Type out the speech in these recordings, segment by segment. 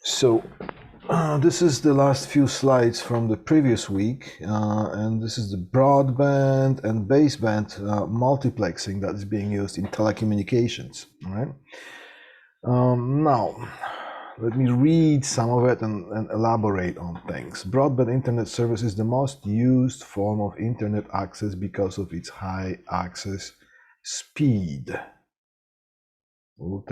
So this is the last few slides from the previous week, and this is the broadband and baseband multiplexing that is being used in telecommunications. All right. Now, let me read some of it and elaborate on things. Broadband internet service is the most used form of internet access because of its high access speed. We'll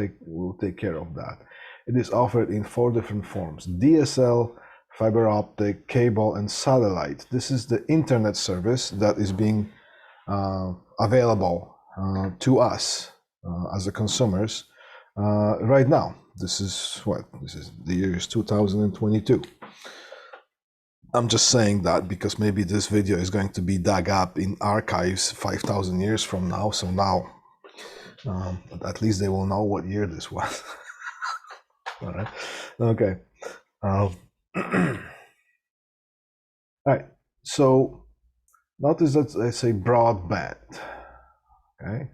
take care of that. It is offered in 4 different forms: DSL, fiber optic, cable, and satellite. This is the internet service that is being available to us as the consumers right now. This is the year is 2022. I'm just saying that because maybe this video is going to be dug up in archives 5,000 years from now. So now, at least they will know what year this was. All right. Okay. All right. So notice that I say broadband. Okay.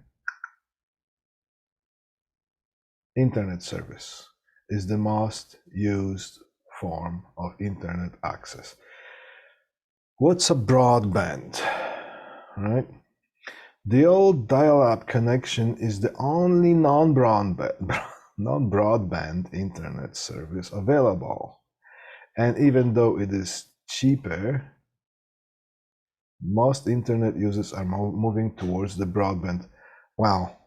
Internet service is the most used form of internet access. What's a broadband? All right. The old dial-up connection is the only non-broadband internet service available. And even though it is cheaper, most internet users are moving towards the broadband. Wow.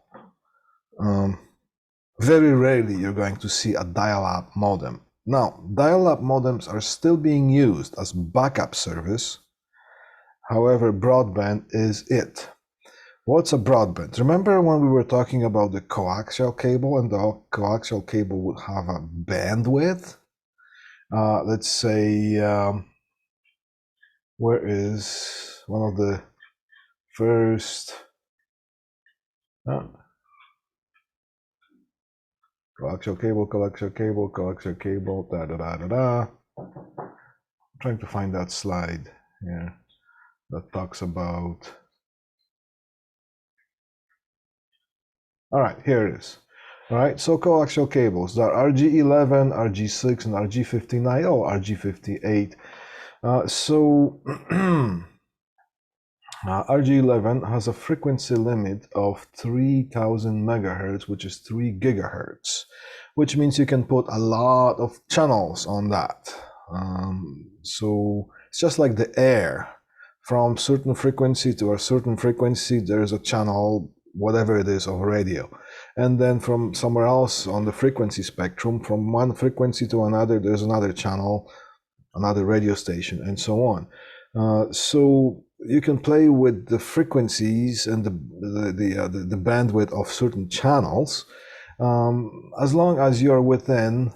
Very rarely you're going to see a dial-up modem. Now, dial-up modems are still being used as backup service. However, broadband is it. What's a broadband? Remember when we were talking about the coaxial cable, and the coaxial cable would have a bandwidth? Let's say, where is one of the first coaxial cable, da. I'm trying to find that slide here that talks about. All right, here it is. All right, so coaxial cables, there are RG11, RG6, and RG59, or RG58. RG11 has a frequency limit of 3000 megahertz, which is 3 gigahertz, which means you can put a lot of channels on that. So it's just like the air. From certain frequency to a certain frequency, there's a channel, whatever it is, of radio. And then from somewhere else on the frequency spectrum, from one frequency to another, there's another channel, another radio station, and so on. So you can play with the frequencies and the bandwidth of certain channels, as long as you're within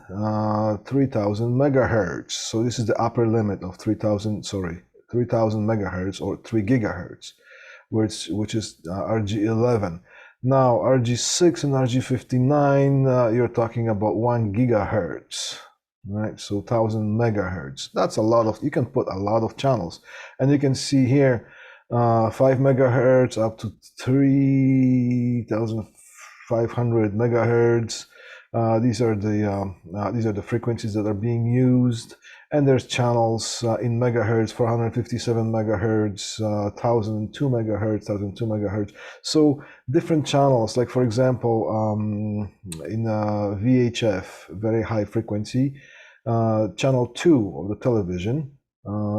3000 megahertz. So this is the upper limit of 3000 megahertz, or 3 gigahertz, which is RG11. Now RG6 and RG59, you're talking about 1 gigahertz. Right, so 1000 megahertz. That's a lot of, you can put a lot of channels, and you can see here 5 megahertz up to 3500 megahertz. These are the frequencies that are being used, and there's channels in megahertz: 457 megahertz, 1002 megahertz, 1002 megahertz. So different channels, like for example, in VHF, very high frequency, channel 2 of the television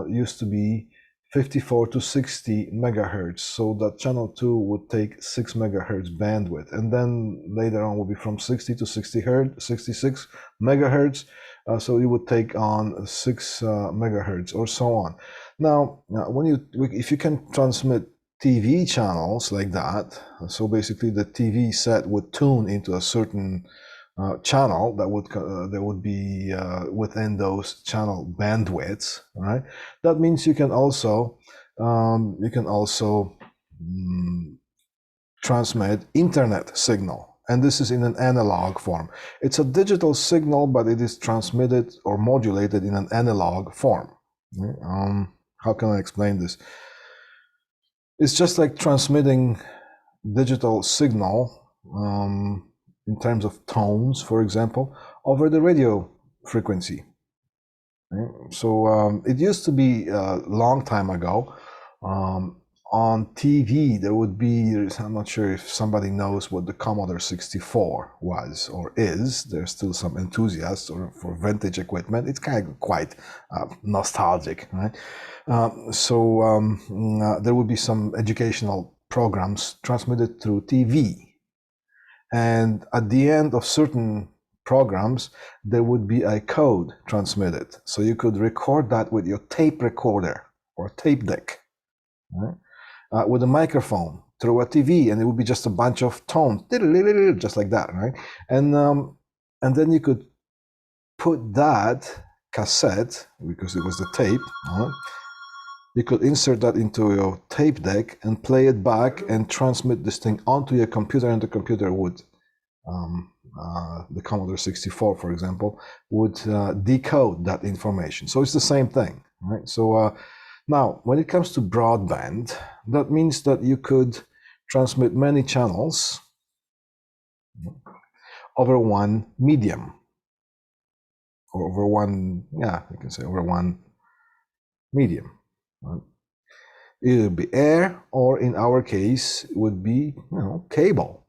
used to be 54 to 60 megahertz. So that channel 2 would take 6 megahertz bandwidth, and then later on will be from 60 to 66 megahertz. So you would take on 6 megahertz, or so on. Now, if you can transmit TV channels like that, so basically the TV set would tune into a certain channel that would be within those channel bandwidths, right? That means you can also transmit internet signal, and this is in an analog form. It's a digital signal, but it is transmitted or modulated in an analog form. How can I explain this? It's just like transmitting digital signal in terms of tones, for example, over the radio frequency. Right? So it used to be a long time ago. On TV, there would be, I'm not sure if somebody knows what the Commodore 64 was or is. There's still some enthusiasts or for vintage equipment. It's kind of quite nostalgic, right? There would be some educational programs transmitted through TV. And at the end of certain programs, there would be a code transmitted. So you could record that with your tape recorder or tape deck, right? With a microphone through a TV, and it would be just a bunch of tones, just like that, right? And then you could put that cassette, because it was the tape, you could insert that into your tape deck and play it back and transmit this thing onto your computer, and the computer would, the Commodore 64, for example, would decode that information. So it's the same thing, right? So now, when it comes to broadband, that means that you could transmit many channels over one medium, or over one, yeah, you can say over one medium. Right? It would be air, or in our case, it would be, cable.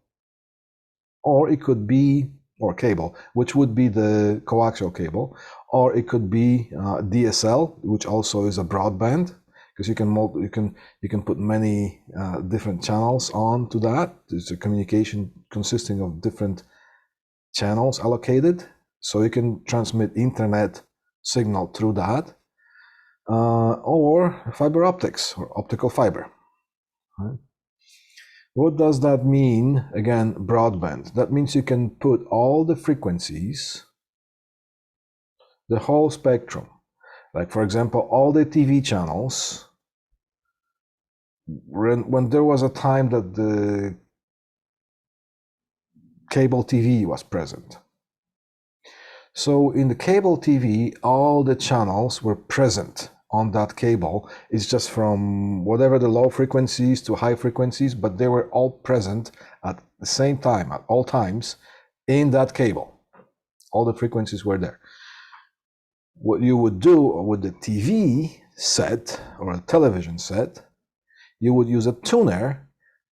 Or it could be, or cable, which would be the coaxial cable, or it could be DSL, which also is a broadband, because you can put many different channels onto that. It's a communication consisting of different channels allocated, so you can transmit internet signal through that, or fiber optics or optical fiber. Right? What does that mean? Again, broadband. That means you can put all the frequencies, the whole spectrum, like for example, all the TV channels. When there was a time that the cable TV was present. So in the cable TV, all the channels were present on that cable. It's just from whatever the low frequencies to high frequencies, but they were all present at the same time, at all times, in that cable. All the frequencies were there. What you would do with the TV set or a television set, you would use a tuner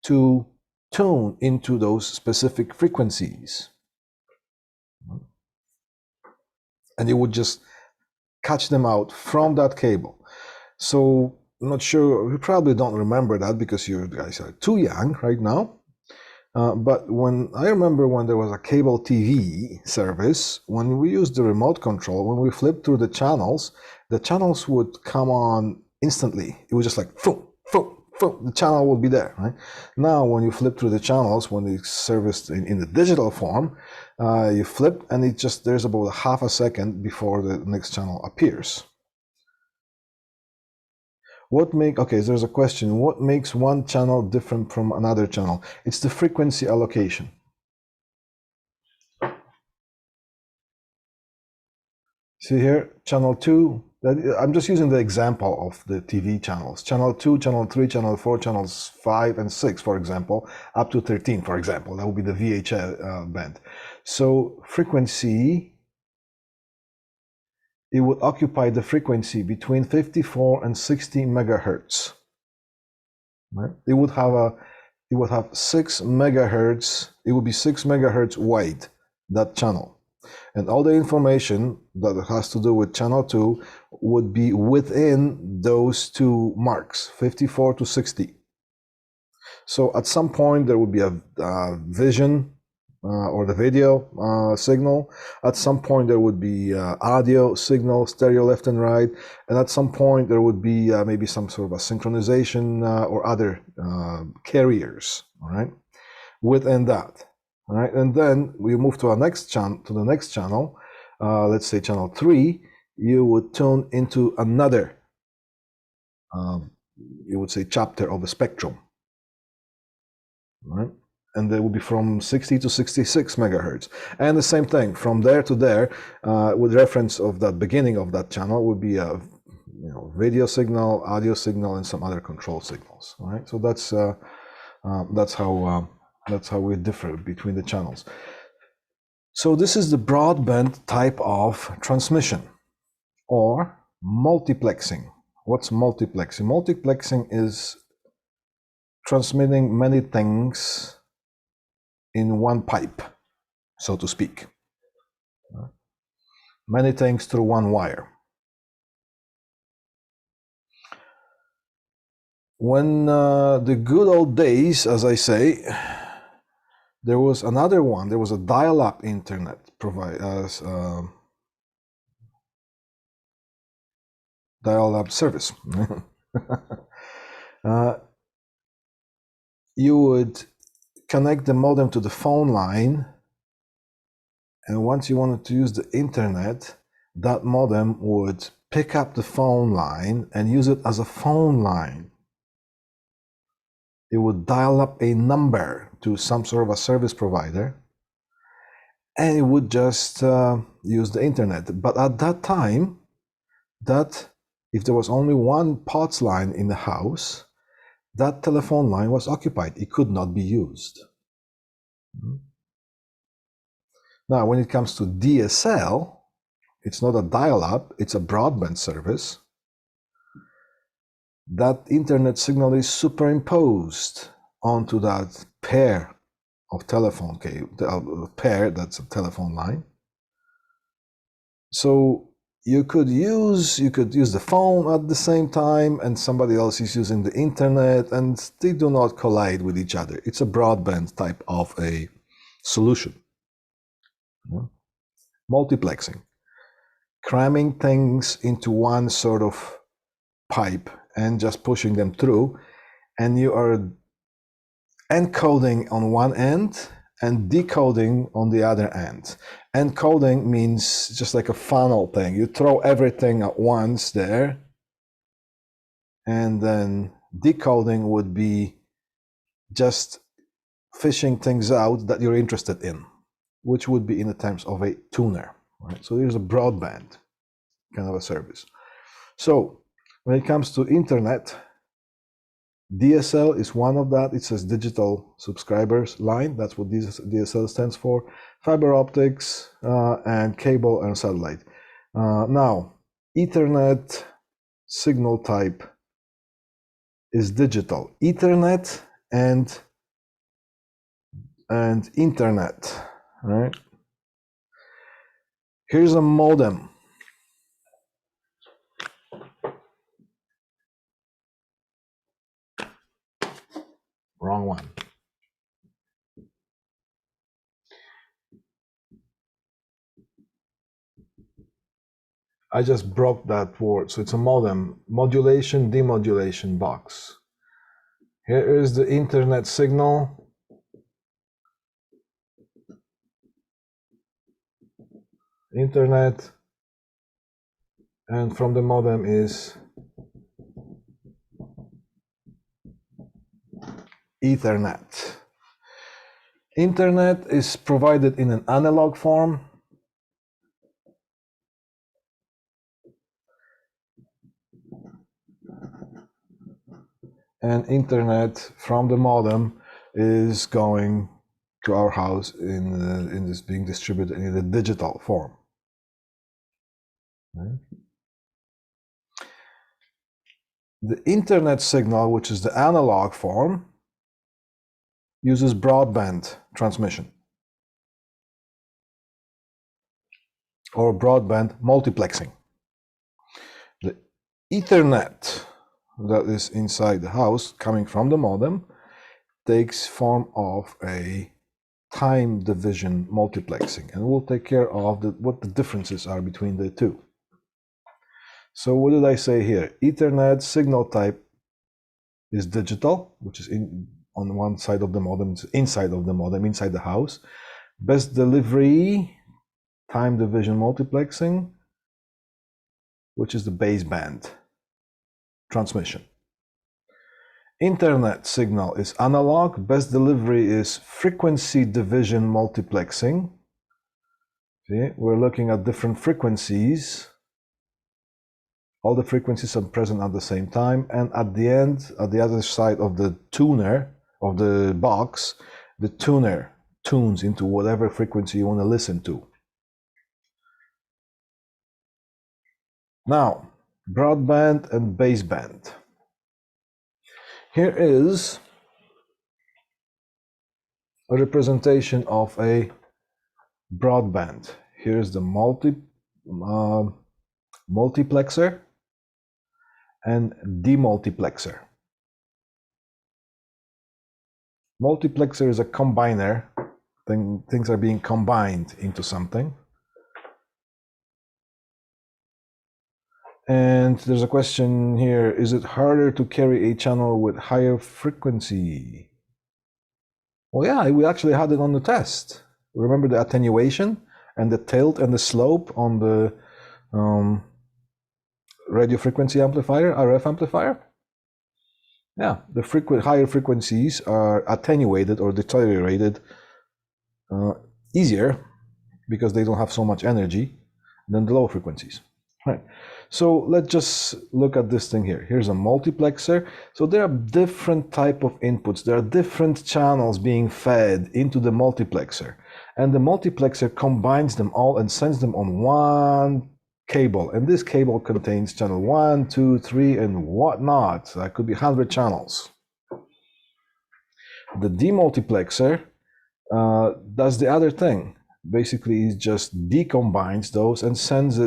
to tune into those specific frequencies. And you would just catch them out from that cable. So I'm not sure, you probably don't remember that because you guys are too young right now. But I remember when there was a cable TV service, when we used the remote control, when we flipped through the channels would come on instantly. It was just like, boom, boom, boom, the channel will be there, right? Now, when you flip through the channels, when it's serviced in the digital form, you flip and there's about half a second before the next channel appears. There's a question. What makes one channel different from another channel? It's the frequency allocation. See here, channel 2, I'm just using the example of the TV channels. Channel 2, channel 3, channel 4, channels 5 and 6, for example, up to 13, for example. That would be the VHF band. So frequency, it would occupy the frequency between 54 and 60 megahertz. Right? It would have 6 megahertz. It would be 6 megahertz wide, that channel. And all the information that has to do with channel 2 would be within those two marks, 54 to 60. So at some point there would be a vision or the video signal. At some point there would be audio signal, stereo left and right. And at some point there would be maybe some sort of a synchronization or other carriers, all right, within that. All right, and then we move to the next channel. Let's say channel 3. You would tune into another, you would say, chapter of the spectrum. All right, and they would be from 60 to 66 megahertz. And the same thing from there to there, with reference of that beginning of that channel would be a video signal, audio signal, and some other control signals. All right, so that's how we differ between the channels. So this is the broadband type of transmission, or multiplexing. What's multiplexing? Multiplexing is transmitting many things in one pipe, so to speak. Many things through one wire. When the good old days, as I say, there was another one. There was a dial-up internet dial-up service. You would connect the modem to the phone line, and once you wanted to use the internet, that modem would pick up the phone line and use it as a phone line. It would dial up a number to some sort of a service provider, and it would just use the internet. But at that time, that if there was only one POTS line in the house, that telephone line was occupied. It could not be used. Now, when it comes to DSL, it's not a dial-up, it's a broadband service. That internet signal is superimposed onto that pair of telephone cable, pair that's a telephone line. So you could use the phone at the same time, and somebody else is using the internet, and they do not collide with each other. It's a broadband type of a solution. Multiplexing, cramming things into one sort of pipe and just pushing them through, and you are encoding on one end and decoding on the other end. Encoding means just like a funnel thing. You throw everything at once there, and then decoding would be just fishing things out that you're interested in, which would be in the terms of a tuner, right? So there's a broadband kind of a service. So when it comes to internet, DSL is one of that. It says digital subscribers line. That's what DSL stands for. Fiber optics and cable and satellite. Now, Ethernet signal type is digital. Ethernet and internet, right? Here's a modem. Wrong one. I just broke that word. So it's a modem, modulation, demodulation box. Here is the internet signal. Internet, and from the modem is Ethernet. Internet is provided in an analog form. And internet from the modem is going to our house in this being distributed in the digital form. Right? The internet signal, which is the analog form, uses broadband transmission or broadband multiplexing. The Ethernet that is inside the house coming from the modem takes form of a time division multiplexing, and we'll take care of what the differences are between the two. So what did I say here? Ethernet signal type is digital, which is on one side of the modem, it's inside of the modem, inside the house. Best delivery, time division multiplexing, which is the baseband transmission. Internet signal is analog. Best delivery is frequency division multiplexing. See, we're looking at different frequencies. All the frequencies are present at the same time, and at the end, at the other side of the tuner, of the box, the tuner tunes into whatever frequency you want to listen to. Now, broadband and baseband. Here is a representation of a broadband. Here's the multiplexer and demultiplexer. Multiplexer is a combiner. Things are being combined into something. And there's a question here, is it harder to carry a channel with higher frequency? Well, yeah, we actually had it on the test. Remember the attenuation and the tilt and the slope on the radio frequency amplifier, RF amplifier? Yeah, the higher frequencies are attenuated or deteriorated easier because they don't have so much energy than the low frequencies. Right. So let's just look at this thing here. Here's a multiplexer. So there are different type of inputs. There are different channels being fed into the multiplexer. And the multiplexer combines them all and sends them on one cable. And this cable contains channel 1, 2, 3, and whatnot. That could be 100 channels. The demultiplexer does the other thing. Basically, it just decombines those and sends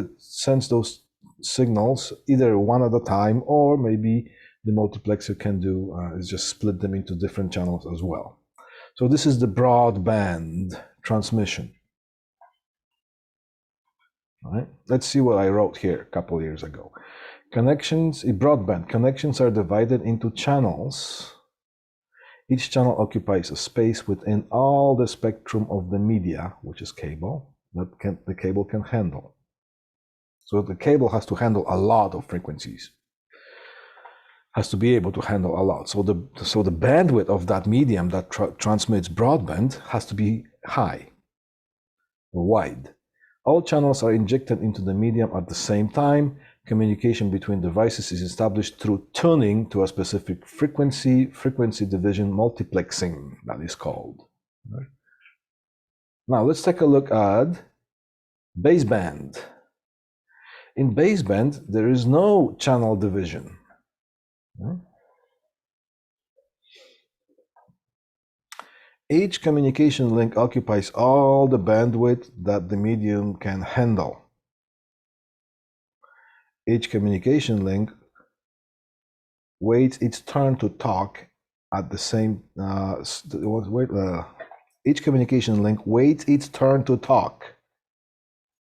those signals either one at a time, or maybe the multiplexer can do is just split them into different channels as well. So this is the broadband transmission. All right, let's see what I wrote here a couple years ago. Connections, broadband connections are divided into channels. Each channel occupies a space within all the spectrum of the media, which is cable, that the cable can handle. So the cable has to handle a lot of frequencies, has to be able to handle a lot. So the bandwidth of that medium that transmits broadband has to be high or wide. All channels are injected into the medium at the same time. Communication between devices is established through tuning to a specific frequency division multiplexing, that is called. Right. Now let's take a look at baseband. In baseband, there is no channel division. Right. Each communication link occupies all the bandwidth that the medium can handle. Each communication link waits its turn to talk at the same each communication link waits its turn to talk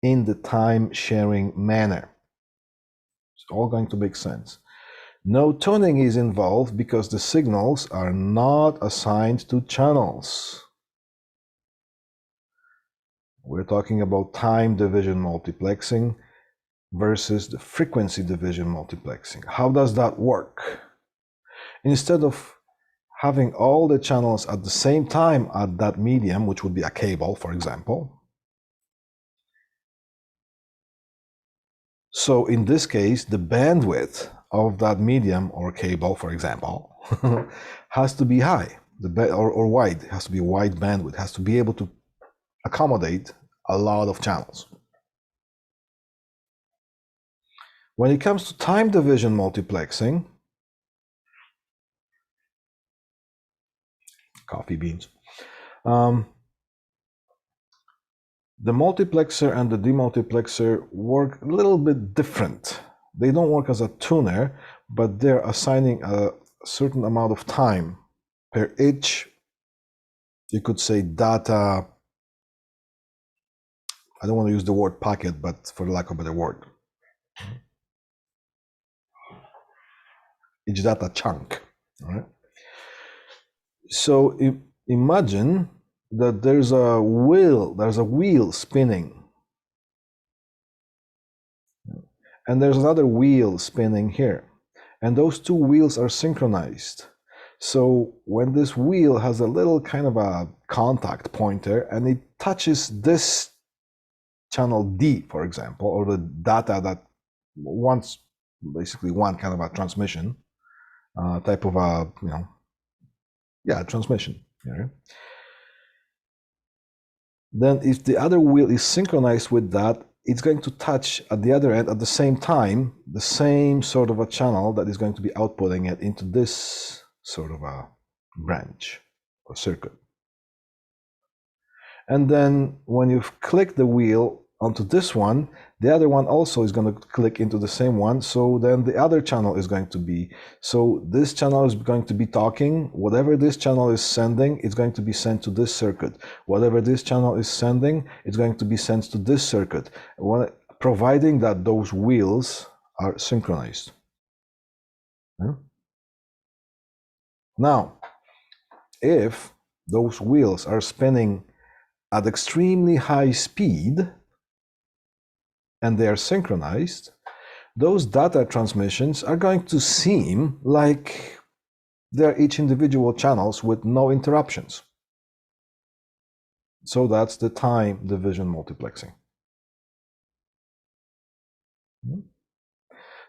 in the time sharing manner. It's all going to make sense. No tuning is involved because the signals are not assigned to channels. We're talking about time division multiplexing versus the frequency division multiplexing. How does that work? Instead of having all the channels at the same time at that medium, which would be a cable, for example. So in this case, the bandwidth of that medium or cable, for example, has to be high, or wide. It has to be wide bandwidth. It has to be able to accommodate a lot of channels. When it comes to time division multiplexing, coffee beans, the multiplexer and the demultiplexer work a little bit different. They don't work as a tuner, but they're assigning a certain amount of time per each, you could say, data. I don't want to use the word packet, but for lack of a better word, each data chunk. All right. So imagine that there's a wheel spinning, and there's another wheel spinning here, and those two wheels are synchronized. So when this wheel has a little kind of a contact pointer and it touches this channel D, for example, or the data that wants basically one kind of a transmission type of a transmission. Yeah. Then if the other wheel is synchronized with that, it's going to touch at the other end at the same time, the same sort of a channel that is going to be outputting it into this sort of a branch or circuit. And then when you click the wheel onto this one, the other one also is going to click into the same one. So then the other channel is going to be, so this channel is going to be talking. Whatever this channel is sending, it's going to be sent to this circuit. Whatever this channel is sending, it's going to be sent to this circuit, providing that those wheels are synchronized. Now, if those wheels are spinning at extremely high speed, and they are synchronized, those data transmissions are going to seem like they're each individual channels with no interruptions. So that's the time division multiplexing.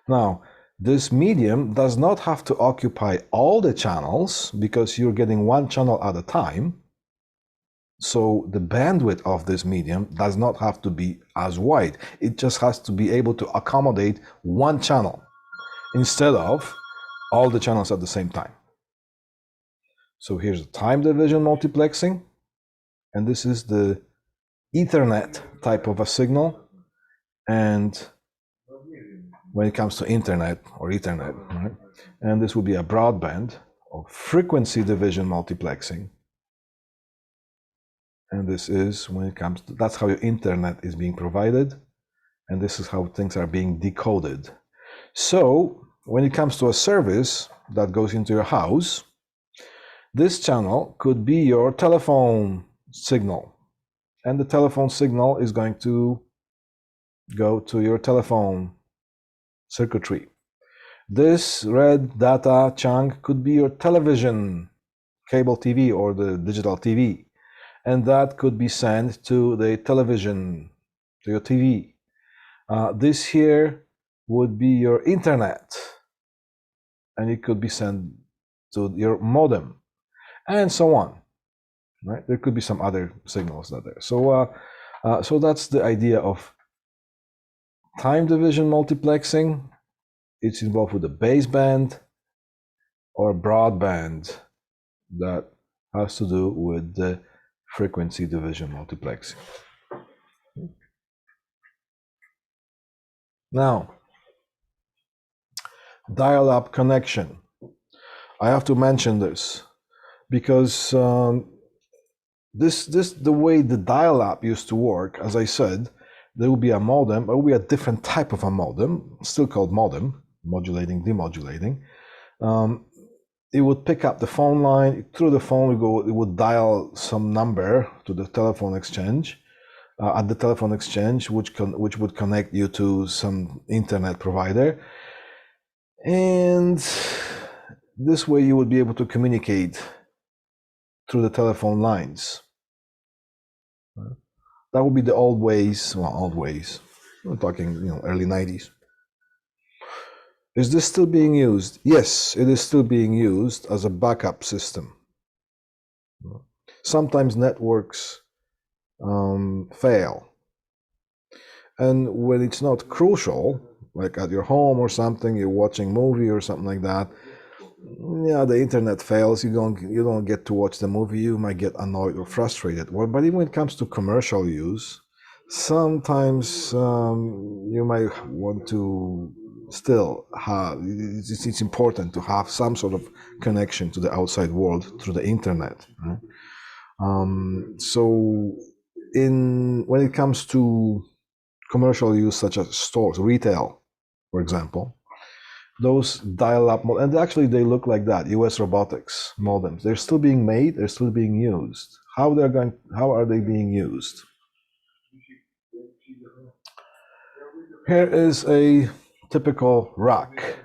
Now, this medium does not have to occupy all the channels because you're getting one channel at a time. So the bandwidth of this medium does not have to be as wide. It just has to be able to accommodate one channel instead of all the channels at the same time. So here's the time division multiplexing, and this is the Ethernet type of a signal. And when it comes to internet or Ethernet, right? And this would be a broadband or frequency division multiplexing. And this is when it comes to, that's how your internet is being provided. And this is how things are being decoded. So when it comes to a service that goes into your house, this channel could be your telephone signal. And the telephone signal is going to go to your telephone circuitry. This red data chunk could be your television, cable TV or the digital TV. And that could be sent to the television, to your TV. This here would be your internet, and it could be sent to your modem, and so on. Right? There could be some other signals that there. So that's the idea of time division multiplexing. It's involved with the baseband or broadband that has to do with the frequency division multiplexing. Now, dial-up connection. I have to mention this because the way the dial-up used to work, as I said, there would be a modem, or would be a different type of a modem, still called modem, modulating, demodulating. It would pick up the phone line. Through the phone, it would dial some number to the telephone exchange. At the telephone exchange, which would connect you to some internet provider. And this way you would be able to communicate through the telephone lines. That would be the old ways, well, old ways. We're talking, early 90s. Is this still being used? Yes, it is still being used as a backup system. Sometimes networks fail. And when it's not crucial, like at your home or something, you're watching a movie or something like that, yeah, the internet fails, you don't get to watch the movie, you might get annoyed or frustrated. But even when it comes to commercial use, sometimes you might want to still have, it's important to have some sort of connection to the outside world through the internet. Right? So when it comes to commercial use such as stores, retail, for example, those dial-up, and actually they look like that, US robotics modems, they're still being made, they're still being used. How are they being used? Here is a typical rack.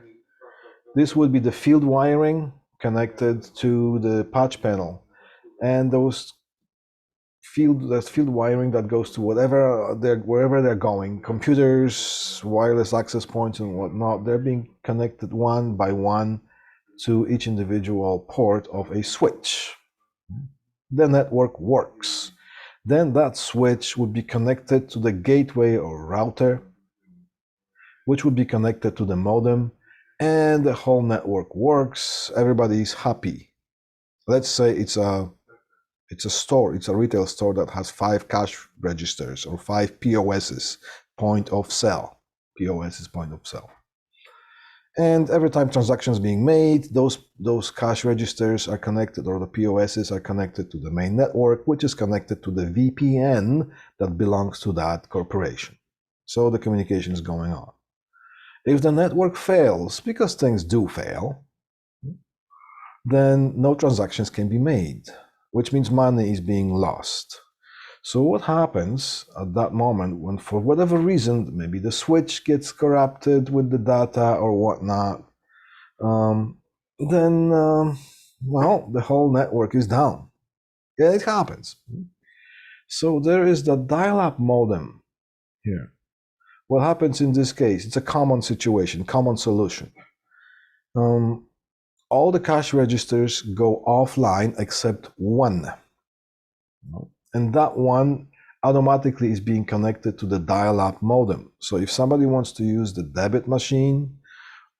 This would be the field wiring connected to the patch panel, and that's field wiring that goes to wherever they're going, computers, wireless access points and whatnot. They're being connected one by one to each individual port of a switch. The network works. Then that switch would be connected to the gateway or router, which would be connected to the modem, and the whole network works. Everybody is happy. Let's say it's a store, it's a retail store that has 5 cash registers or 5 POSs, point of sale. POS is point of sale. And every time transactions being made, those cash registers are connected, or the POSs are connected to the main network, which is connected to the VPN that belongs to that corporation. So the communication is going on. If the network fails, because things do fail, then no transactions can be made, which means money is being lost. So what happens at that moment when, for whatever reason, maybe the switch gets corrupted with the data or whatnot, then, well, the whole network is down. Yeah, it happens. So there is the dial-up modem here. What happens in this case? It's a common situation, common solution. All the cash registers go offline except one. And that one automatically is being connected to the dial-up modem. So if somebody wants to use the debit machine,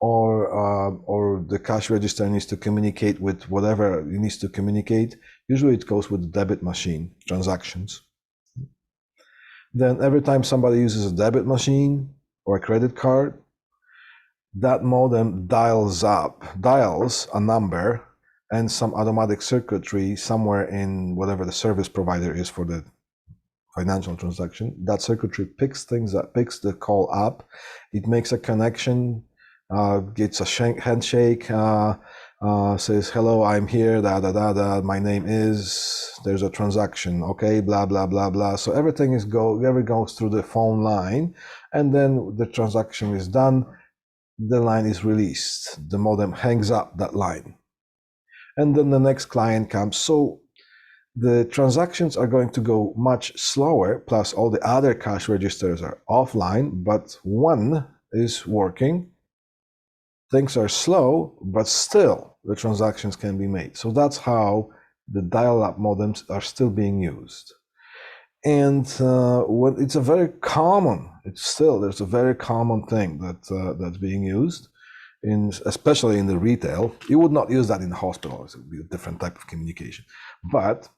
or the cash register needs to communicate with whatever it needs to communicate, usually it goes with the debit machine transactions. Then every time somebody uses a debit machine or a credit card, that modem dials a number and some automatic circuitry somewhere in whatever the service provider is for the financial transaction. That circuitry picks things up, picks the call up, it makes a connection, gets a handshake, says, hello, I'm here, my name is, there's a transaction, okay, blah, blah, blah, blah. So everything goes through the phone line, and then the transaction is done, the line is released, the modem hangs up that line, and then the next client comes. So the transactions are going to go much slower, plus all the other cash registers are offline, but one is working. Things are slow, but still the transactions can be made. So that's how the dial-up modems are still being used. And it's a very common, there's a very common thing that's being used, especially in the retail. You would not use that in the hospital. It would be a different type of communication. But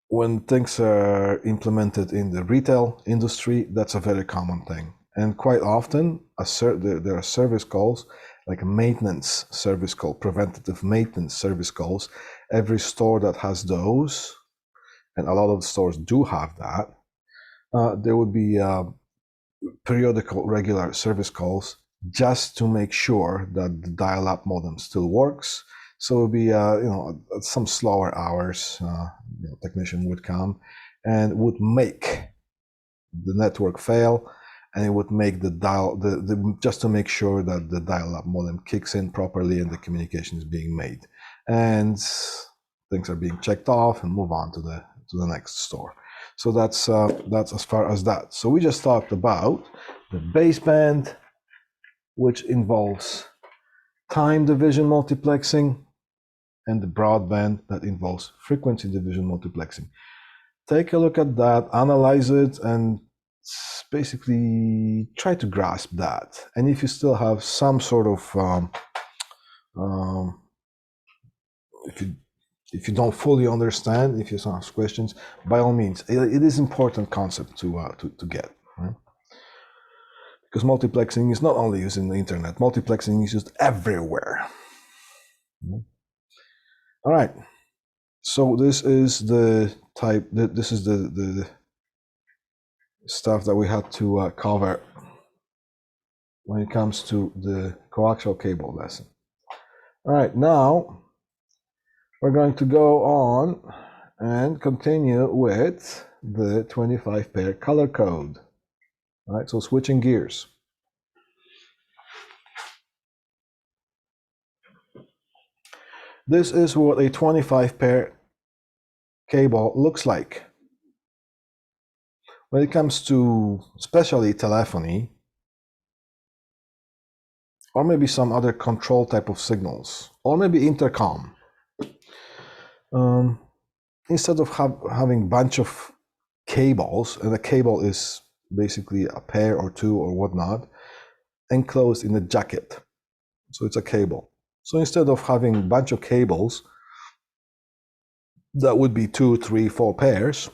when things are implemented in the retail industry, that's a very common thing. And quite often, there are service calls, like a maintenance service call, preventative maintenance service calls. Every store that has those, and a lot of the stores do have that, there would be periodical, regular service calls just to make sure that the dial-up modem still works. So it would be, some slower hours, technician would come and would make the network fail, and it would make just to make sure that the dial-up modem kicks in properly and the communication is being made, and things are being checked off and move on to the next store. So that's as far as that. So we just talked about the baseband, which involves time division multiplexing, and the broadband that involves frequency division multiplexing. Take a look at that, analyze it, and basically try to grasp that. And if you still have some sort of if you don't fully understand, if you still have questions, by all means, it is important concept to get, right? Because multiplexing is not only used in the internet, multiplexing is used everywhere. All right, so this is the type, this is the stuff that we had to cover when it comes to the coaxial cable lesson. All right, now we're going to go on and continue with the 25 pair color code. All right, so switching gears. This is what a 25 pair cable looks like. When it comes to especially telephony, or maybe some other control type of signals, or maybe intercom. Instead of having a bunch of cables, and a cable is basically a pair or two or whatnot, enclosed in a jacket. So it's a cable. So instead of having a bunch of cables, that would be 2, 3, 4 pairs,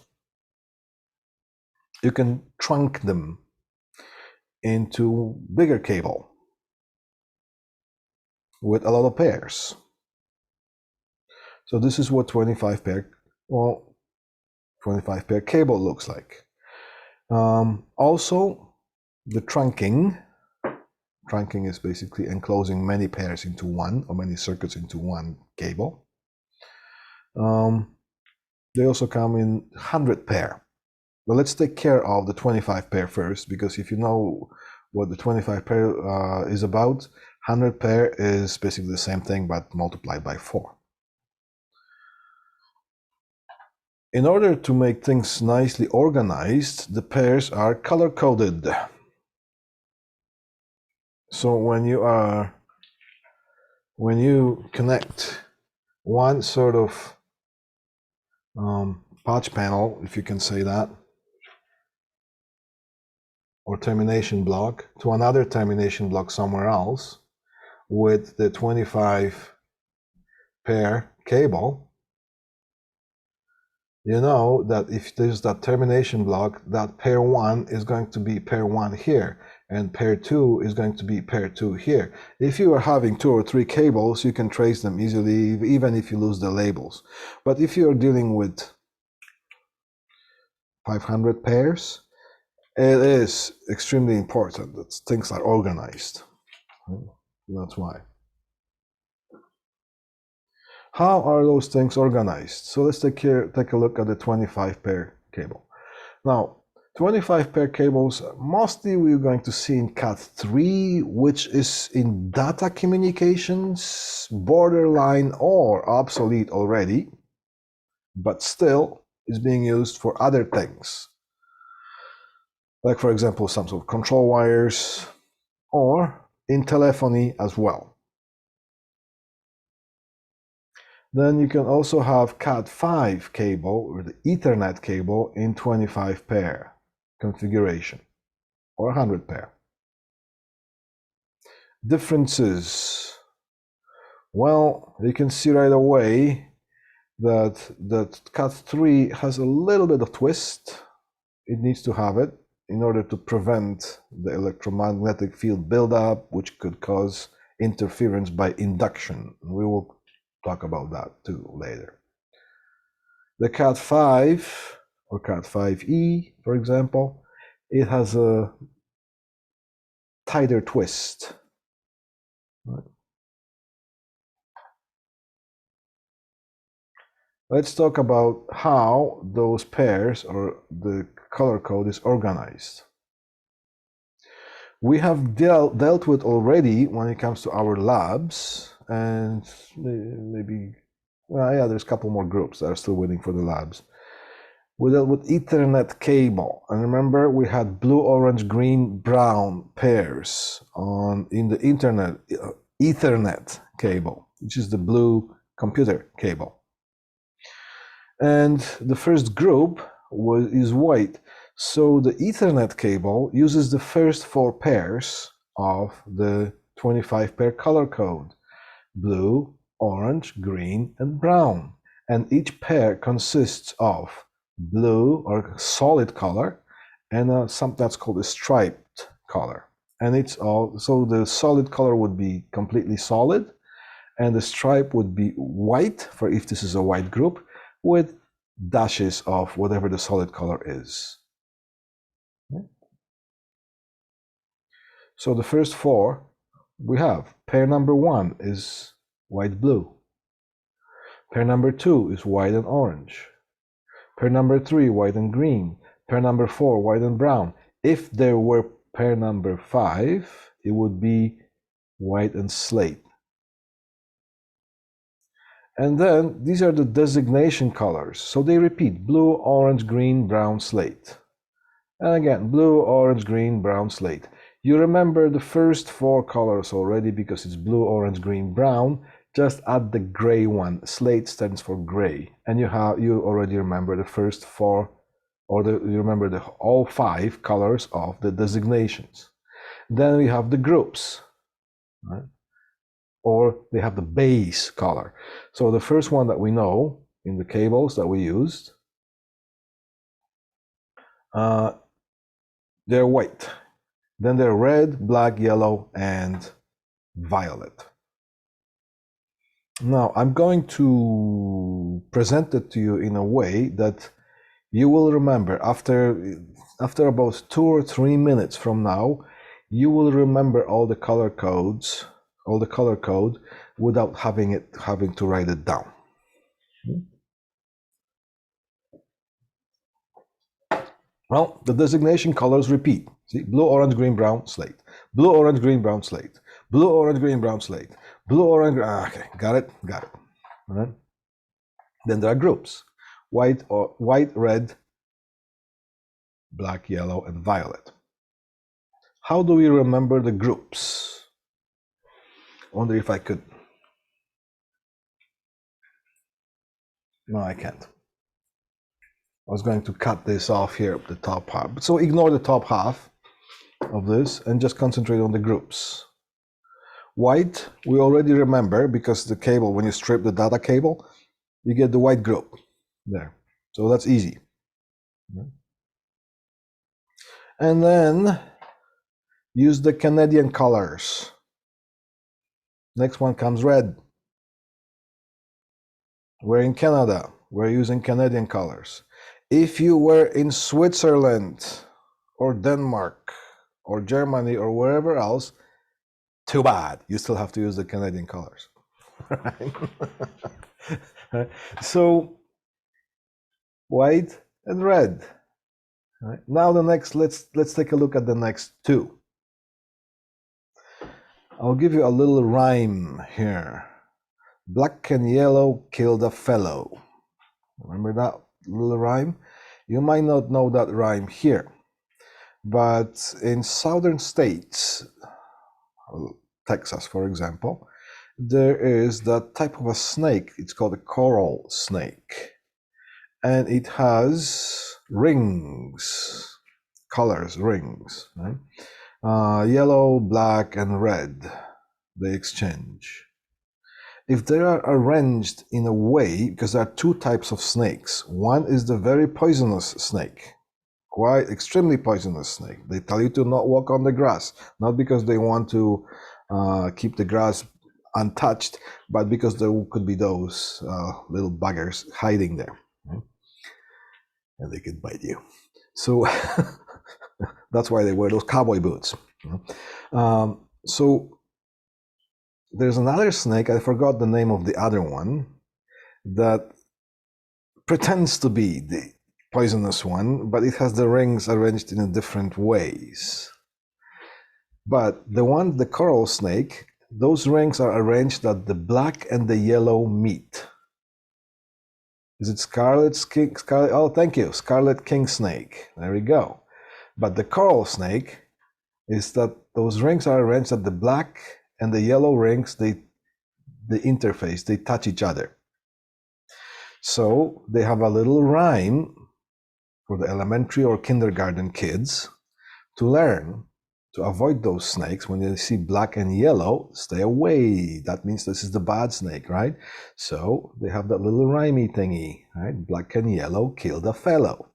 you can trunk them into bigger cable with a lot of pairs. So this is what 25 pair cable looks like. Also, the trunking is basically enclosing many pairs into one, or many circuits into one cable. They also come in 100 pair. But let's take care of the 25 pair first, because if you know what the 25 pair is about, 100 pair is basically the same thing but multiplied by 4. In order to make things nicely organized, the pairs are color-coded. So when you connect one sort of patch panel, if you can say that, or termination block to another termination block somewhere else with the 25 pair cable, you know that if there's that termination block, that pair 1 is going to be pair 1 here, and pair 2 is going to be pair 2 here. If you are having 2 or 3 cables, you can trace them easily, even if you lose the labels. But if you are dealing with 500 pairs, it is extremely important that things are organized. That's why. How are those things organized? So let's take a look at the 25 pair cable. Now, 25 pair cables, mostly we're going to see in Cat3, which is in data communications, borderline or obsolete already, but still is being used for other things. Like, for example, some sort of control wires, or in telephony as well. Then you can also have Cat5 cable, or the Ethernet cable, in 25 pair configuration, or 100 pair. Differences. Well, you can see right away that Cat3 has a little bit of twist. It needs to have it in order to prevent the electromagnetic field buildup, which could cause interference by induction. We will talk about that too later. The Cat5 or Cat5e, for example, it has a tighter twist. Right. Let's talk about how those pairs or the color code is organized. We have dealt with already when it comes to our labs, and maybe, well, yeah, there's a couple more groups that are still waiting for the labs. We dealt with Ethernet cable, and remember we had blue, orange, green, brown pairs in the Ethernet cable, which is the blue computer cable. And the first group is white. So the Ethernet cable uses the first 4 pairs of the 25 pair color code: blue, orange, green, and brown. And each pair consists of blue or solid color and something that's called a striped color. And it's all, so the solid color would be completely solid, and the stripe would be white, for if this is a white group, with dashes of whatever the solid color is. Okay. So the first 4 we have. Pair number 1 is white-blue. Pair number 2 is white and orange. Pair number 3, white and green. Pair number 4, white and brown. If there were pair number 5, it would be white and slate. And then these are the designation colors. So they repeat: blue, orange, green, brown, slate. And again, blue, orange, green, brown, slate. You remember the first 4 colors already because it's blue, orange, green, brown. Just add the gray one. Slate stands for gray, and you already remember the first 4, or you remember all 5 colors of the designations. Then we have the groups, right? Or they have the base color. So the first one that we know in the cables that we used, they're white. Then they're red, black, yellow, and violet. Now I'm going to present it to you in a way that you will remember after about 2 or 3 minutes from now. You will remember all the color codes, all the color code, without having to write it down. Well, the designation colors repeat. See, blue, orange, green, brown, slate. Blue, orange, green, brown, slate. Blue, orange, green, brown, slate. Blue, orange, okay, got it. All right. Then there are groups: white, red, black, yellow, and violet. How do we remember the groups? I wonder if I could. No, I can't. I was going to cut this off here at the top half. So ignore the top half of this and just concentrate on the groups. White, we already remember because the cable, when you strip the data cable, you get the white group there. So that's easy. And then use the Canadian colors. Next one comes red. We're in Canada. We're using Canadian colors. If you were in Switzerland or Denmark or Germany or wherever else, too bad. You still have to use the Canadian colors. Right? So white and red. Right. Now the next, let's take a look at the next 2. I'll give you a little rhyme here. Black and yellow killed a fellow. Remember that little rhyme? You might not know that rhyme here, but in southern states, Texas, for example, there is that type of a snake. It's called a coral snake, and it has rings, colors, rings, right? Yellow, black, and red. They exchange. If they are arranged in a way, because there are 2 types of snakes. One is the very poisonous snake, quite extremely poisonous snake. They tell you to not walk on the grass, not because they want to keep the grass untouched, but because there could be those little buggers hiding there, right? And they could bite you. So that's why they wear those cowboy boots. So there's another snake, I forgot the name of the other one, that pretends to be the poisonous one, but it has the rings arranged in different ways. But the coral snake, those rings are arranged that the black and the yellow meet. Is it scarlet king? Oh, thank you, scarlet king snake. There we go. But the coral snake is that those rings are arranged that the black and the yellow rings, they interface, they touch each other. So they have a little rhyme for the elementary or kindergarten kids to learn to avoid those snakes. When you see black and yellow, stay away. That means this is the bad snake, right? So they have that little rhymey thingy, right? Black and yellow killed a fellow.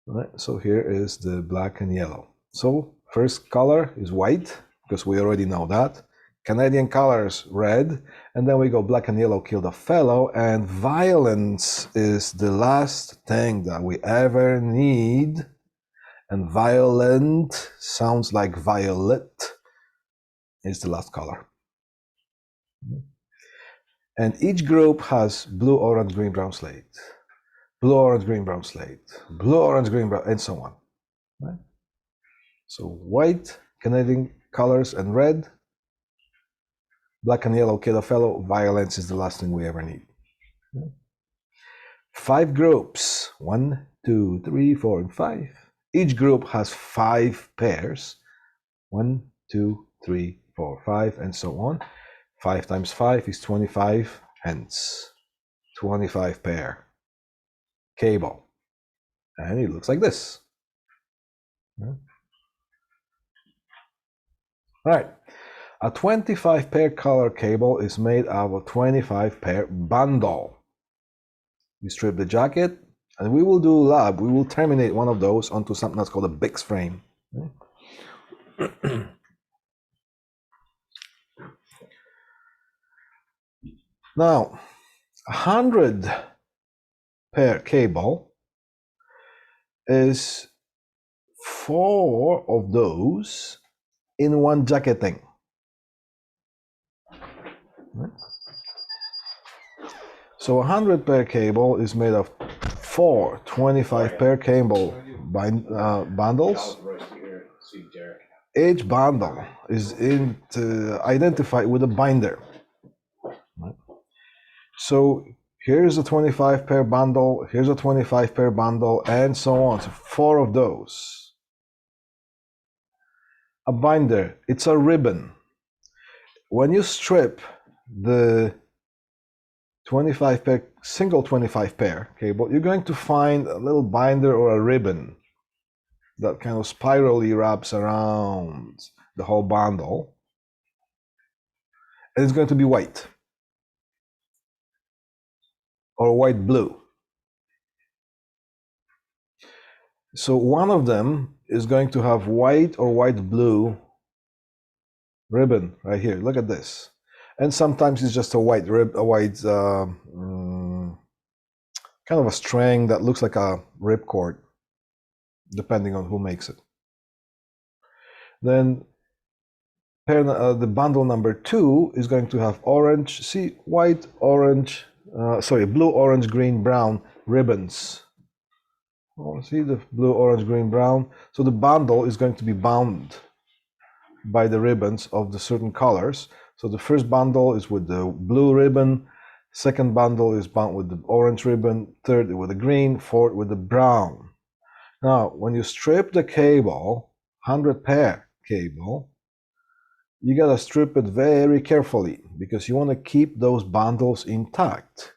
Right? So here is the black and yellow. So first color is white, because we already know that. Canadian colors, red, and then we go black and yellow killed a fellow, and violence is the last thing that we ever need. And violent sounds like violet is the last color. And each group has blue, orange, green, brown, slate. Blue, orange, green, brown, slate. Blue, orange, green, brown, and so on. Right? So white, Canadian colors, and red. Black and yellow kill a fellow. Violence is the last thing we ever need. 5 groups. 1, 2, 3, 4, and 5. Each group has 5 pairs. 1, 2, 3, 4, 5, and so on. 5 times 5 is 25, hence 25 pair cable. And it looks like this. All right. A 25 pair color cable is made out of a 25 pair bundle. You strip the jacket, and we will do lab. We will terminate one of those onto something that's called a BIX frame. Now, 100 pair cable is 4 of those in one jacketing. So 100 pair cable is made of 4 25 pair cable bundles. Each bundle is identified with a binder. So here's a 25 pair bundle, here's a 25 pair bundle, and so on. So 4 of those. A binder, it's a ribbon. When you strip the 25 pair, single 25 pair cable, you're going to find a little binder or a ribbon that kind of spirally wraps around the whole bundle. And it's going to be white or white blue. So one of them is going to have white or white blue ribbon right here. Look at this. And sometimes it's just a white kind of a string that looks like a ripcord, depending on who makes it. Then the bundle number 2 is going to have orange, see, white, orange, blue, orange, green, brown ribbons. Oh, see the blue, orange, green, brown. So the bundle is going to be bound by the ribbons of the certain colors. So the first bundle is with the blue ribbon, second bundle is bound with the orange ribbon, third with the green, fourth with the brown. Now, when you strip the cable, 100 pair cable, you gotta strip it very carefully because you want to keep those bundles intact.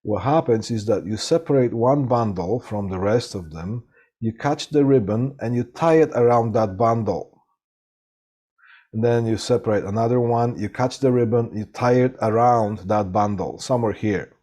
What happens is that you separate one bundle from the rest of them, you catch the ribbon and you tie it around that bundle. And then you separate another one, you catch the ribbon, you tie it around that bundle, somewhere here,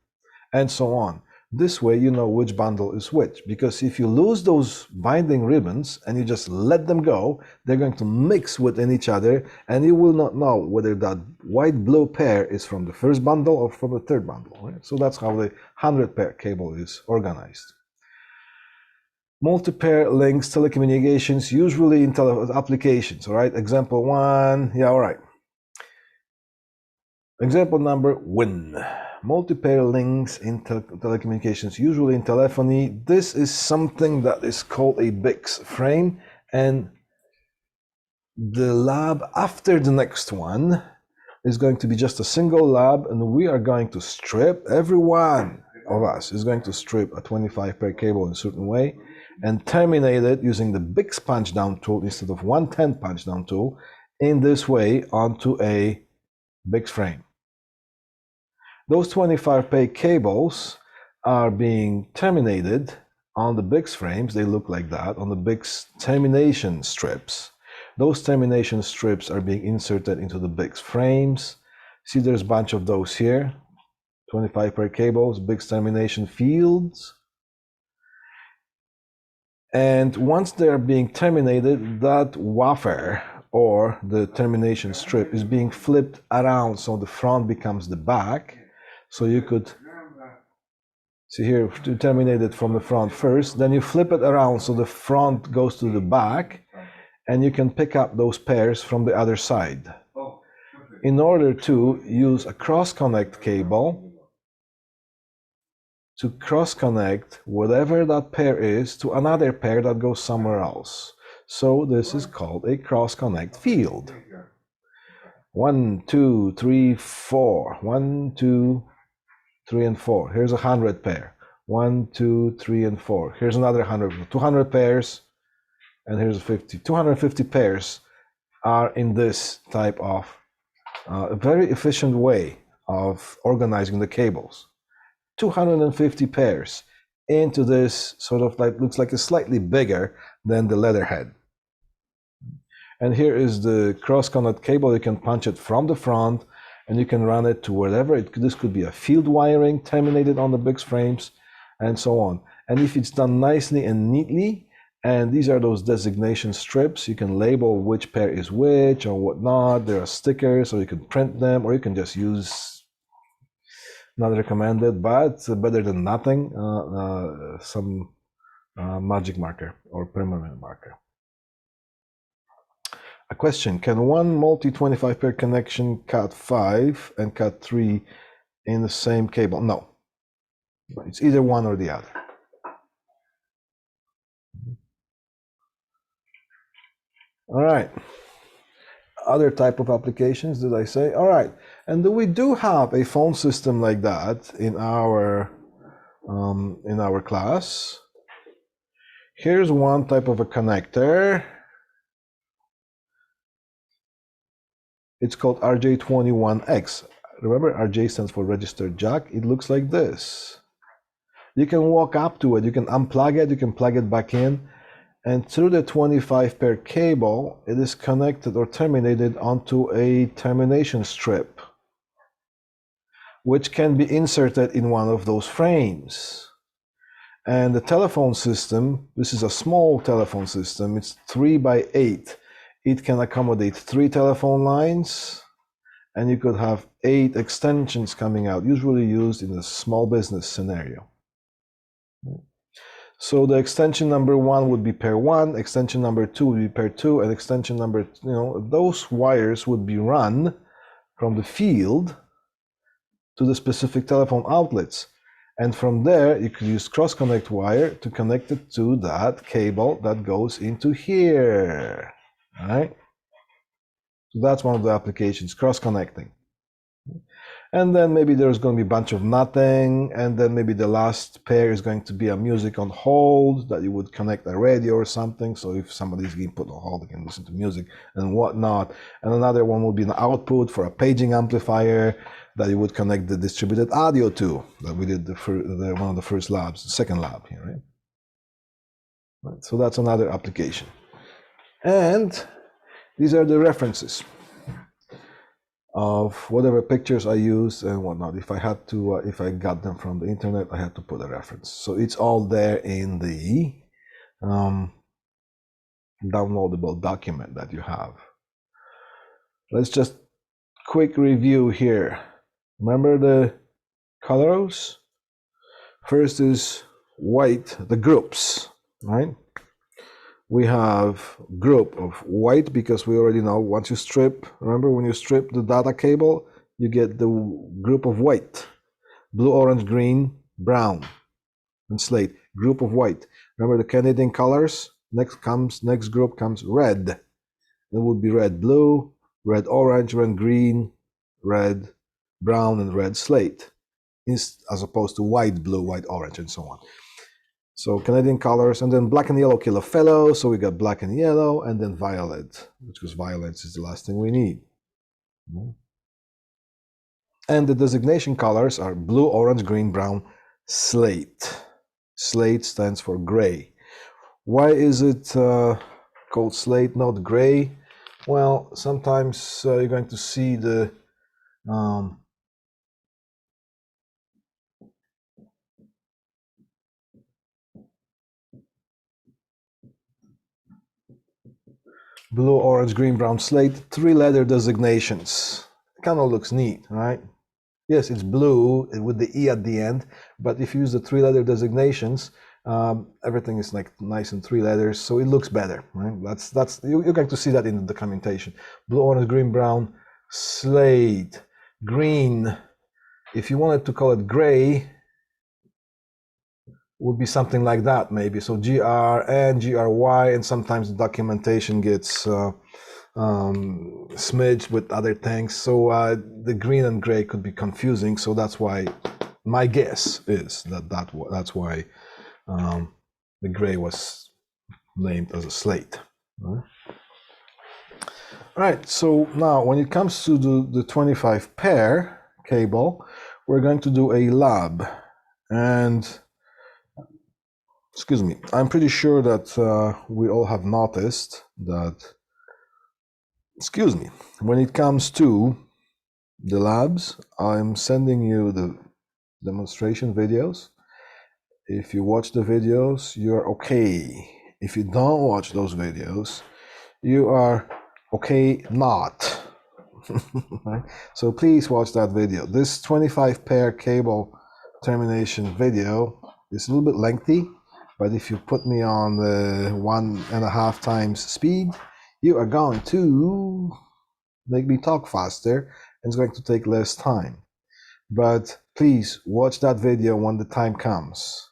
and so on. This way you know which bundle is which, because if you lose those binding ribbons and you just let them go, they're going to mix within each other and you will not know whether that white-blue pair is from the first bundle or from the third bundle. Right? So that's how the 100 pair cable is organized. Multi-pair links, telecommunications, usually in applications, all right? Example 1, yeah, all right. Example number 1, multi-pair links in telecommunications, usually in telephony. This is something that is called a BIX frame, and the lab after the next one is going to be just a single lab, and we are going to strip, every one of us is going to strip a 25 pair cable in a certain way, and terminate it using the BIX punch down tool instead of 110 punch down tool in this way onto a BIX frame. Those 25 pair cables are being terminated on the BIX frames. They look like that on the BIX termination strips. Those termination strips are being inserted into the BIX frames. See, there's a bunch of those here. 25 pair cables, BIX termination fields. And once they're being terminated, that wafer or the termination strip is being flipped around so the front becomes the back. So you could see here to terminate it from the front first, then you flip it around so the front goes to the back, and you can pick up those pairs from the other side. In order to use a cross-connect cable to cross-connect whatever that pair is to another pair that goes somewhere else. So this is called a cross-connect field. 1, 2, 3, 4. 1, 2, 3, and 4. Here's 100 pair. 1, 2, 3, and 4. Here's another 100. 200 pairs. and here's a 50. 250 pairs are in this type of very efficient way of organizing the cables. 250 pairs into this sort of like, looks like it's slightly bigger than the letterhead. And here is the cross-connect cable. You can punch it from the front and you can run it to wherever. This could be a field wiring terminated on the big frames and so on. And if it's done nicely and neatly, and these are those designation strips, you can label which pair is which or whatnot. There are stickers, or you can print them, or you can just use, not recommended, but better than nothing, some magic marker or permanent marker. A question: can one multi-25 pair connection cut 5 and cut 3 in the same cable? No. It's either one or the other. All right. Other type of applications, did I say? All right. And we do have a phone system like that in our class. Here's one type of a connector. It's called RJ21X. Remember, RJ stands for registered jack. It looks like this. You can walk up to it, you can unplug it, you can plug it back in, and through the 25 pair cable, it is connected or terminated onto a termination strip, which can be inserted in one of those frames. And the telephone system, this is a small telephone system, it's 3 by 8. It can accommodate 3 telephone lines, and you could have 8 extensions coming out, usually used in a small business scenario. So the extension number 1 would be pair 1, extension number 2 would be pair 2, and extension number, those wires would be run from the field to the specific telephone outlets. And from there, you could use cross-connect wire to connect it to that cable that goes into here. All right? So that's one of the applications, cross-connecting. And then maybe there's going to be a bunch of nothing, and then maybe the last pair is going to be a music on hold that you would connect a radio or something. So if somebody's being put on hold, they can listen to music and whatnot. And another one would be an output for a paging amplifier that you would connect the distributed audio to, that we did one of the first labs, the second lab here, right? So that's another application. And these are the references of whatever pictures I use and whatnot. If I had to, if I got them from the internet, I had to put a reference. So it's all there in the downloadable document that you have. Let's just quick review here. Remember the colors? First is white, the groups, right? We have group of white because we already know once you strip, remember when you strip the data cable, you get the group of white, blue, orange, green, brown, and slate, group of white. Remember the Canadian colors? Next group comes red. That would be red, blue, red, orange, red, green, red, brown, and red slate, as opposed to white, blue, white, orange, and so on. So Canadian colors, and then black and yellow kill a fellow. So we got black and yellow, and then violet, because violet is the last thing we need. And the designation colors are blue, orange, green, brown, slate. Slate stands for gray. Why is it called slate, not gray? Well, sometimes you're going to see the blue, orange, green, brown, slate, 3-letter designations. It kind of looks neat, right? Yes, it's blue with the E at the end, but if you use the 3-letter designations, everything is like nice in 3 letters, so it looks better, right? You're going to see that in the documentation. Blue, orange, green, brown, slate, green. If you wanted to call it gray, would be something like that maybe. So GR and GRY, and sometimes the documentation gets smidged with other things. So the green and gray could be confusing. So that's why my guess is that's why the gray was named as a slate. All right, so now when it comes to the 25 pair cable, we're going to do a lab. And excuse me, I'm pretty sure that we all have noticed that, excuse me, when it comes to the labs, I'm sending you the demonstration videos. If you watch the videos, you're okay. If you don't watch those videos, you are okay not. Right? So please watch that video. This 25 pair cable termination video is a little bit lengthy, but if you put me on the 1.5 times speed, you are going to make me talk faster, and it's going to take less time. But please watch that video when the time comes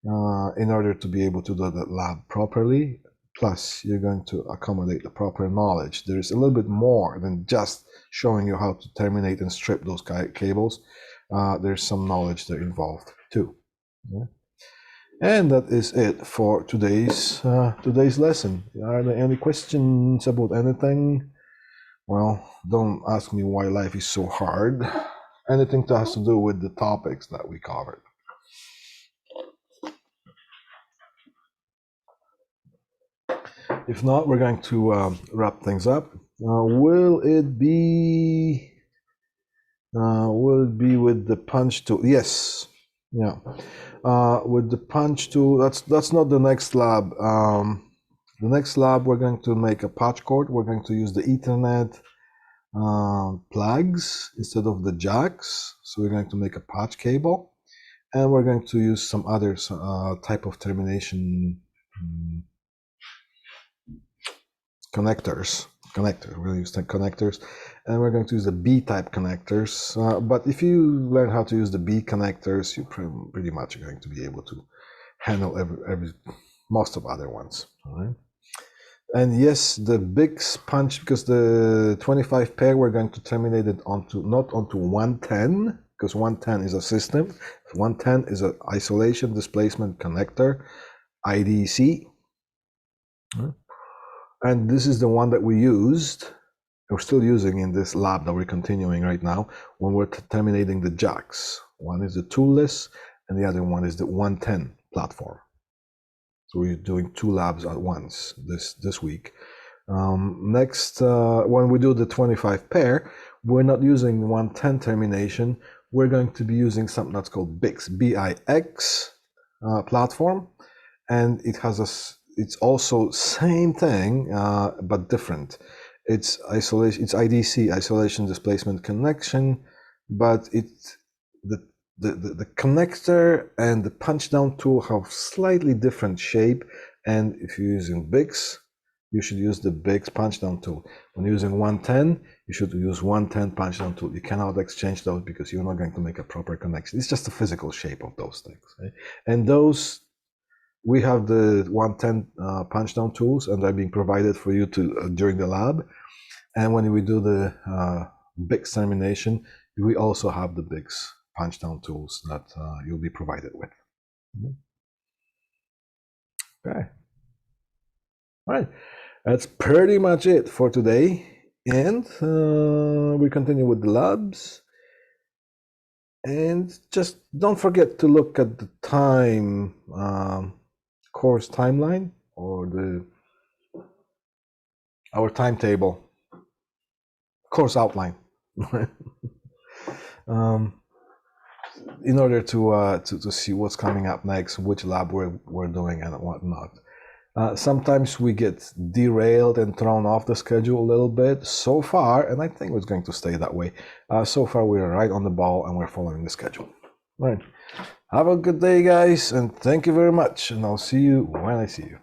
in order to be able to do the lab properly. Plus, you're going to accommodate the proper knowledge. There's a little bit more than just showing you how to terminate and strip those cables. There's some knowledge there involved too. Yeah. And that is it for today's lesson. Are there any questions about anything? Well, don't ask me why life is so hard. Anything that has to do with the topics that we covered. If not, we're going to wrap things up. Will it be with the punch tool? Yes. Yeah. With the punch tool, that's not the next lab. The next lab, we're going to make a patch cord. We're going to use the Ethernet plugs instead of the jacks. So we're going to make a patch cable, and we're going to use some other type of termination connectors. We're going to use the connectors, and we're going to use the B-type connectors. But if you learn how to use the B connectors, you pretty much are going to be able to handle most of other ones. All right. And yes, the big punch, because the 25 pair, we're going to terminate it not onto 110, because 110 is a system. 110 is an isolation displacement connector, IDC. And this is the one that we used, we're still using in this lab that we're continuing right now when we're terminating the jacks. One is the toolless, and the other one is the 110 platform. So we're doing 2 labs at once this week. Next, when we do the 25 pair, we're not using 110 termination. We're going to be using something that's called BIX, B-I-X platform, and it has it's also same thing, but different. It's isolation. It's IDC, isolation displacement connection, but the connector and the punch down tool have slightly different shape. And if you're using BIX, you should use the BIX punch down tool. When you're using 110, you should use 110 punch down tool. You cannot exchange those because you're not going to make a proper connection. It's just the physical shape of those things. Right? And those, we have the 110 punch down tools, and they're being provided for you to during the lab. And when we do the BIX termination, we also have the BIX punch down tools that you'll be provided with. Okay. All right. That's pretty much it for today. And we continue with the labs. And just don't forget to look at the time course timeline, or our timetable, course outline, in order to see what's coming up next, which lab we're doing and whatnot. Sometimes we get derailed and thrown off the schedule a little bit so far, and I think it's going to stay that way. So far, we're right on the ball and we're following the schedule. All right. Have a good day, guys, and thank you very much. And I'll see you when I see you.